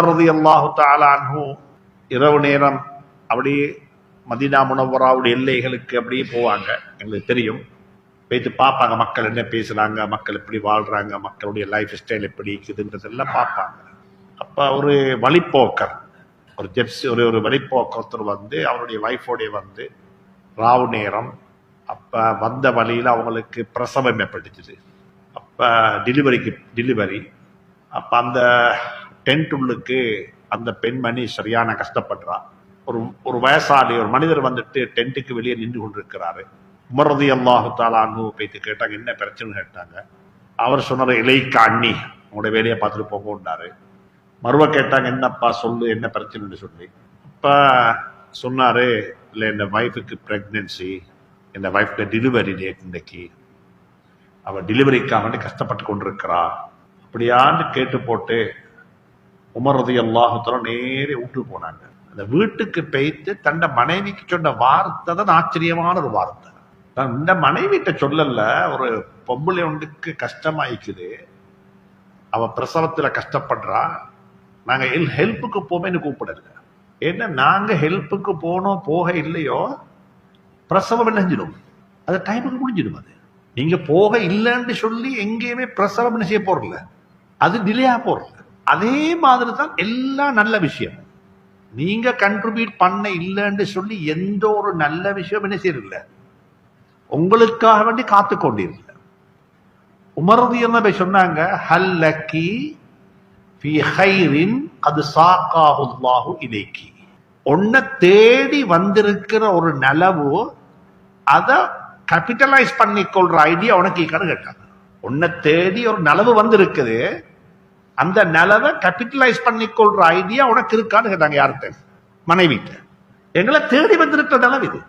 ரலியல்லாஹு தஆலா அன்ஹு இரவு நேரம் அப்படியே மதீனா முனவ்வராவுடைய எல்லைகளுக்கு அப்படியே போவாங்க. எங்களுக்கு தெரியும், போயிட்டு பார்ப்பாங்க மக்கள் என்ன பேசுறாங்க, மக்கள் எப்படி வாழ்றாங்க, மக்களுடைய லைஃப் ஸ்டைல் எப்படி இருக்குதுன்றதெல்லாம் பார்ப்பாங்க. அப்ப ஒரு வழிப்போக்கர், ஒரு ஜெப்சி, ஒரு வழிப்போக்கர் வந்து அவருடைய வைஃபோடைய வந்து ராவு நேரம், அப்ப வந்த வழியில அவங்களுக்கு பிரசவம் ஏற்பட்டுச்சு. அப்ப டெலிவரி அப்ப அந்த டென்ட் உள்ளுக்கு அந்த பெண்மணி சரியான கஷ்டப்படுறா. ஒரு வயசாளி ஒரு மனிதர் வந்துட்டு டென்ட்டுக்கு வெளியே நின்று கொண்டிருக்கிறாரு. உமர் ரலியல்லாஹு தஆலா அன்ஹு போயிட்டு கேட்டாங்க, என்ன பிரச்சனை கேட்டாங்க. அவர் சொன்னார், இலைக்கா அண்ணி, உங்களோட வேலையை பார்த்துட்டு போங்கன்னாரு. மறுவ கேட்டாங்க, என்னப்பா சொல்லு, என்ன பிரச்சனைன்னு சொல்லி. அப்ப சொன்னாரு, இல்லை இந்த வைஃபுக்கு பிரெக்னன்சி, இந்த வைஃப்க்கு டெலிவரி டேட் இன்னைக்கு, அவள் டெலிவரிக்காக கஷ்டப்பட்டு கொண்டிருக்கிறா அப்படியான்னு கேட்டு போட்டு உமர் ரலியல்லாஹு தஆலா நேரே வீட்டுக்கு போனாங்க. அந்த வீட்டுக்கு போயிட்டு தன்னை மனைவிக்கு சொன்ன வார்த்தை தான் ஆச்சரியமான ஒரு வார்த்தை. இந்த மனைவிட்ட சொல்லல, ஒரு பொம்பளை ஒன்றுக்கு கஷ்டமாயிக்குது, அவ பிரசவத்துல கஷ்டப்படுறா, நாங்க ஹெல்ப்புக்கு போமேன்னு கூப்பிடல. ஏன்னா நாங்க ஹெல்ப்புக்கு போனோம் போக இல்லையோ பிரசவம் என்ன செஞ்சிடும், அது டைமுக்கு முடிஞ்சிடும். அது நீங்க போக இல்லைன்னு சொல்லி எங்கேயுமே பிரசவம் என்ன செய்ய போறல, அது டிலேயா போறல. அதே மாதிரி தான் எல்லா நல்ல விஷயம் நீங்க கண்ட்ரிபியூட் பண்ண இல்லைன்னு சொல்லி எந்த ஒரு நல்ல விஷயம் என்ன செய்யறதில்ல, உங்களுக்காக வேண்டி காத்து கொண்டிருந்த. உமர் ரலியல்லாஹு சொன்னாங்க, ஹல்லகி ஃபீ கைரின் கத் சாகாஹு அல்லாஹு இலைக்கி. உன்னை தேடி வந்திருக்கிற ஒரு நலவு, அதை கேபிட்டலைஸ் பண்ணிக்கொள்ற ஐடியா உனக்கு கேட்டாங்க. உன்னை தேடி ஒரு நலவு வந்திருக்குது, அந்த நலவை கேபிட்டலைஸ் பண்ணிக்கொள்ற ஐடியா உனக்கு இருக்கான்னு கேட்டாங்க. யார்கிட்ட? மனைவிட்ட. எங்களை தேடி வந்திருக்கிற நலவு இது.